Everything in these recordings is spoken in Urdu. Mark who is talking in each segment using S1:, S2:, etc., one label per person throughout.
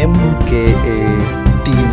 S1: MKA TV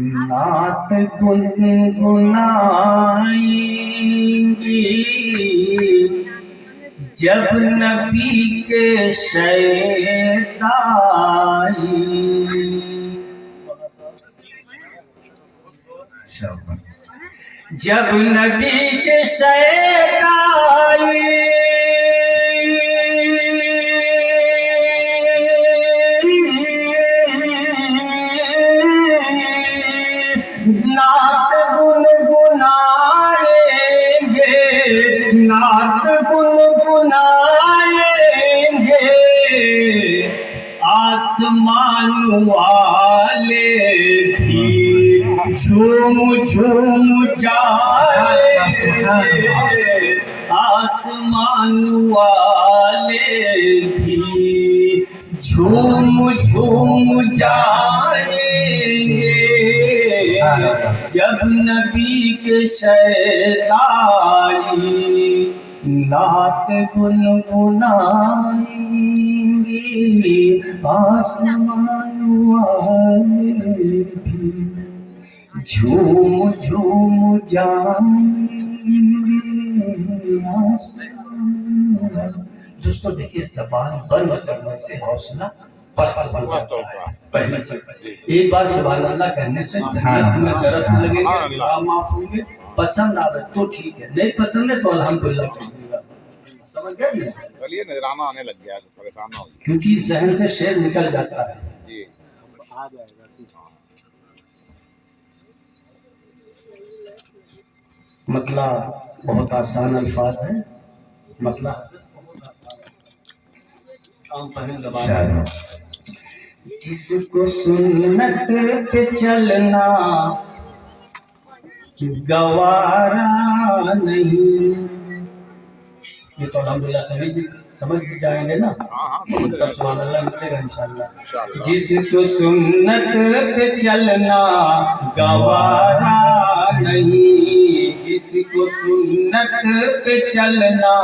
S2: نعت گنگنائیں گی جب نبی کے شیدائی، جب نبی کے شیدائی، نعت گنگنائیں گے، نعت گنگنائیں گے، آسمان والے بھی جھوم جھوم جائیں گے، آسمان والے بھی جھوم جھوم جائیں گے، جب نبی کے شیدائی نعت گنگنائیں گے، آسمان والے بھی جھوم جھوم جائیں گے، آسمان۔ دوستو دیکھیے، زبان بند کرنے سے حوصلہ پست ہو جاتا ہے۔ پہلی چیز، ایک بار سبحان اللہ کہنے سے جنت میں درخت لگیں گے، گناہ معاف ہوں گے، پسند آئے تو ٹھیک ہے، نہیں پسند ہے تو الحمدللہ کہیے گا۔ سمجھ گئے نا؟
S3: چلیے نذرانہ آنے لگ گیا ہے، پریشان نہ ہو جائے۔
S2: کیونکہ ذہن سے شعر نکل جاتا ہے۔
S3: جی آ جائے گا۔
S2: مطلع بہت آسان الفاظ ہے، مطلع عام فہم زبان ہے۔ جس کو سنت پہ چلنا گوارا نہیں، یہ تو الحمدللہ سمجھ جائیں گے نا، تب سبحان اللہ نکلے گا انشاءاللہ۔ جس کو سنت پہ چلنا گوارا نہیں، جس کو سنت پہ چلنا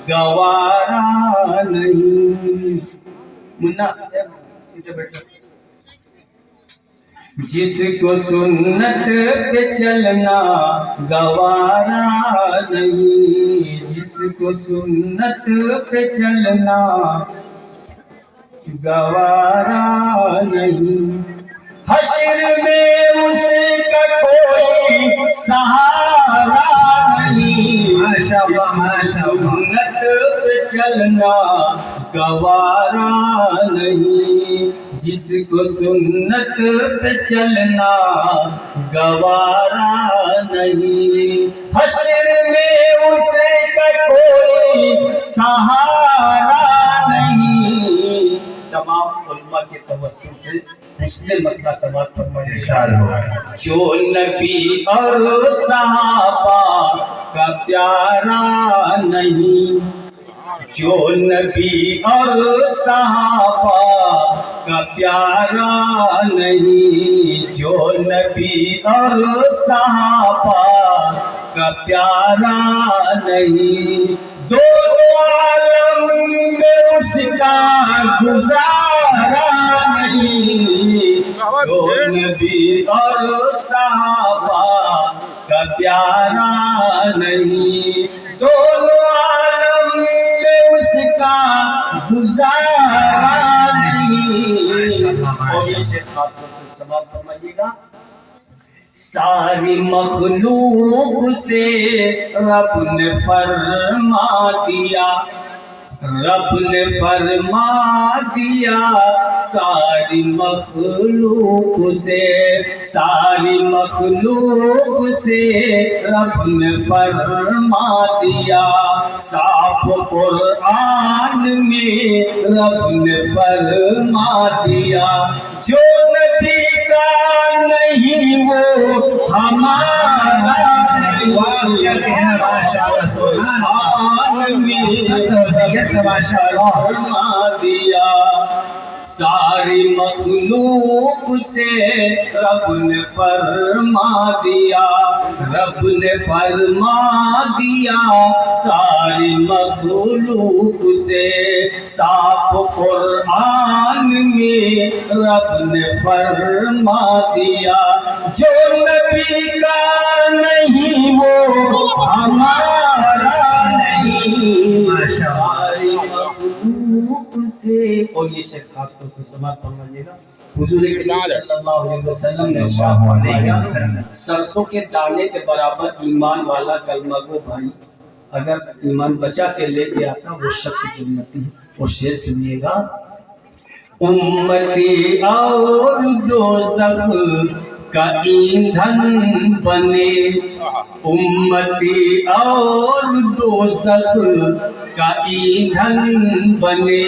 S2: گوارا نہیں، منا جس کو سنت پہ چلنا گوارا نہیں، جس کو سنت پہ چلنا گوارا نہیں، حشر میں اس کا کوئی سہارا نہیں، سنت پہ چلنا گوارا نہیں، جس کو سنت پہ چلنا گوارا نہیں، حشر میں اس کا کوئی سہارا نہیں۔ تمام علماء کے توسط سے مسلم مطلع سماعت فرمائیے۔ جو نبی اور صحابہ کا پیارا نہیں، جو نبی اور صحابہ کا پیارا نہیں، جو نبی اور صحابہ کا پیارا نہیں، دونوں عالم میں اس کا گزارا نہیں، جو نبی اور صحابہ کا پیارا نہیں، دونوں عالم میں اس کا گزارا نہیں۔ اور یہ شیخ خاص طور سے سماعت فرمائیے گا۔ ساری مخلوق سے رب نے فرما دیا، رب نے فرما دیا، ساری مخلوق سے، ساری مخلوق سے رب نے فرما دیا، صاف قرآن میں رب نے فرما دیا، جو نبی کا نہیں وہ ہمارا فرما دیا، ساری مخلوق سے رب نے فرما دیا، رب نے فرما دیا ساری مخلوق سے صاف قرآن میں رب نے فرما دیا جو نبی کا نہیں وہ ہمارا نہیں ساری مخلوق سے. اور یہ شیخ خاص طور سے سماعت فرمائیے گا. حضور کریم صلی اللہ علیہ وسلم نے ارشاد فرمایا سرسوں کے دانے کے برابر ایمان والا کلمہ گو بھائی اگر ایمان بچا کے لے کے آتا وہ شخص جنتی ہے. اور شعر سنیے گا. امتی اور دوزخ کا ایندھن بنے امتی اور دوزخ کا ایندھن بنے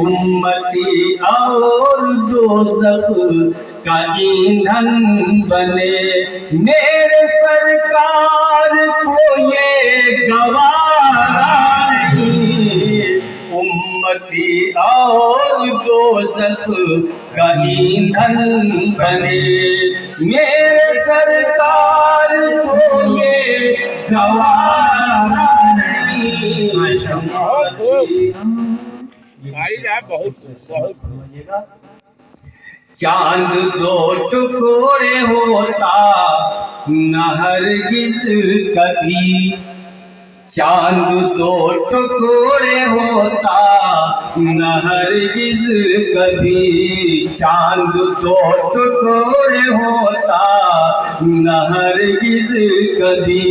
S2: امتی اور دوزخ کا ایندھن بنے میرے سرکار کو یہ گوارا نہیں امتی اور دوزخ کا ایندھن بنے میرے سرکار کو یہ گوارا نہیں. چاند دو ٹکڑے ہوتا نہ ہرگز کبھی چاند دو ٹکڑے ہوتا نہ ہرگز کبھی چاند دو ٹکڑے ہوتا نہ ہرگز کبھی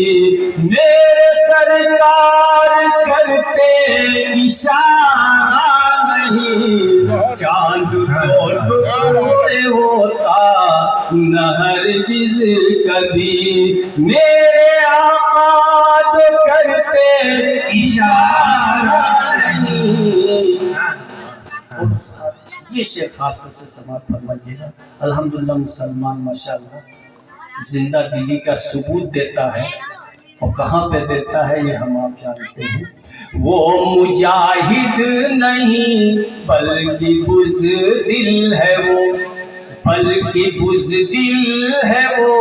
S2: میرے سرکار کرتے اشارہ نہیں چاند دو ٹکڑے ہوتا نہ ہرگز کبھی میرے آقا تو کرتے اشارہ نہیں. یہ شیخ خاص طور سے سماعت فرمائیے گا. الحمدللہ مسلمان ماشاءاللہ زندہ دلی کا ثبوت دیتا ہے اور کہاں پہ دیتا ہے یہ ہم آپ جانتے ہیں. وہ مجاہد نہیں بلکہ بزدل ہے وہ بلکہ بزدل ہے وہ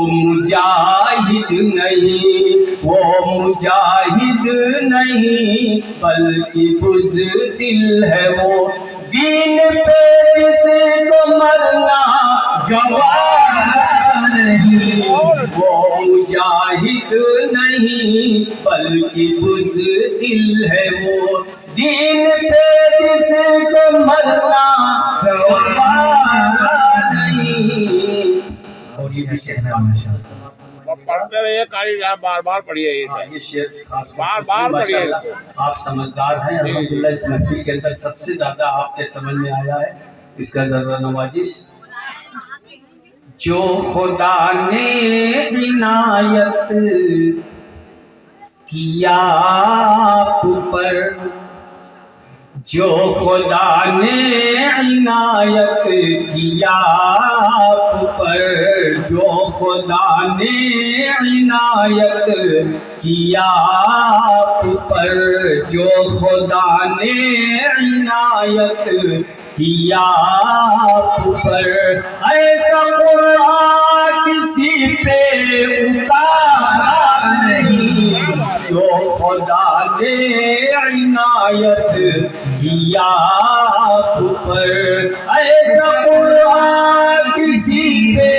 S2: مجاہد نہیں وہ مجاہد نہیں بلکہ بزدل ہے وہ دین پہ کسی کو مرنا گوارا نہیں وہ مجاہد نہیں بلکہ بزدل ہے وہ دین پہ کسی کو مرنا گوارا نہیں. اور یہ بھی شہر
S3: پڑھتے رہیے کاری صاحب بار بار پڑھیے
S2: یہ شعر خاص
S3: بار بار پڑھیے.
S2: آپ سمجھدار ہیں الحمدللہ اس محفل کے اندر سب سے زیادہ آپ کے سمجھ میں آیا ہے اس کا ذرا نوازش. جو خدا نے عنایت کیا آپ پر جو خدا نے عنایت کیا آپ پر جو خدا نے عنایت کیا آپ پر جو خدا نے عنایت کیا آپ پر ایسا قرآن کسی پہ اتارا نہیں جو خدا نے عنایت کیا آپ پر ایسا قرآن کسی پہ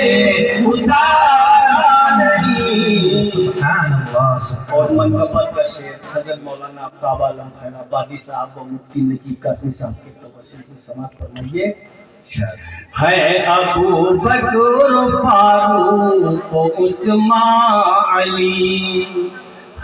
S2: اتارا نہیں. سبحان اللہ. اور منقبت کا شعر حضرت مولانا کعبہ علم خیر آبادی صاحب و مفتی نجیب قاسمی صاحب کے توسل سے سماعت فرمائیے. ہے ابو بکر فاروق و عثمان علی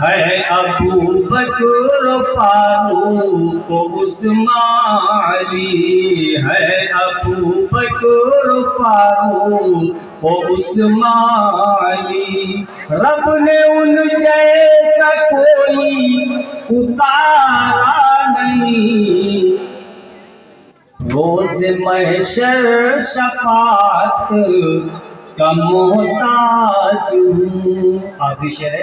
S2: ہے ابو بکر فاروق و عثمان علی ہے ابو بکر فاروق و عثمان علی رب نے ان جیسا کوئی اتارا نہیں. روز محشر شفاعت کا محتاج ہوں. آخری شعر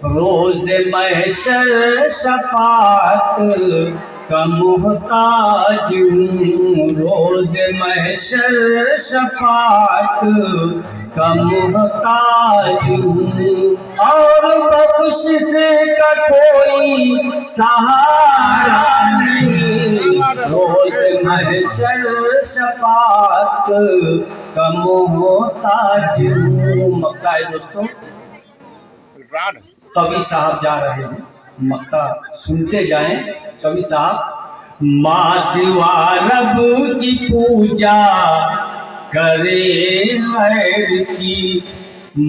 S2: روز محشر شفاعت کا محتاج ہوں. روز محشر شفاعت کا محتاج ہوں، اور بخشش کا کوئی سہارا نہیں، روز محشر شفاعت کا محتاج ہوں۔ مکہ ہے دوستوں، کبھی صاحب جا رہے ہیں مکہ، سنتے جائیں کبھی صاحب، ماں سوا رب کی پوجا کرے غیر کی،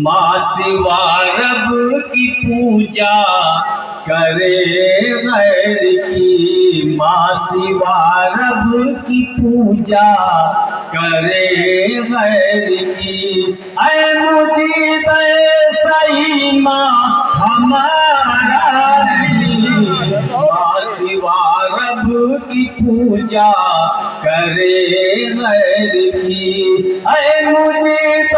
S2: ماں سوا رب کی پوجا کرے غیر کی، ماں سوا رب کی پوجا کرے غیر کی، اے مجیب صحیح ماں ہمارا نہیں، ماں سوا رب کی پوجا کرے غیر کی، اے مجیب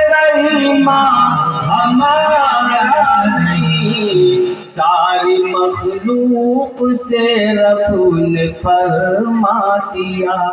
S2: صحیح ماں ہمارا نہیں، ساری مخلوق سے رب نے فرما دیا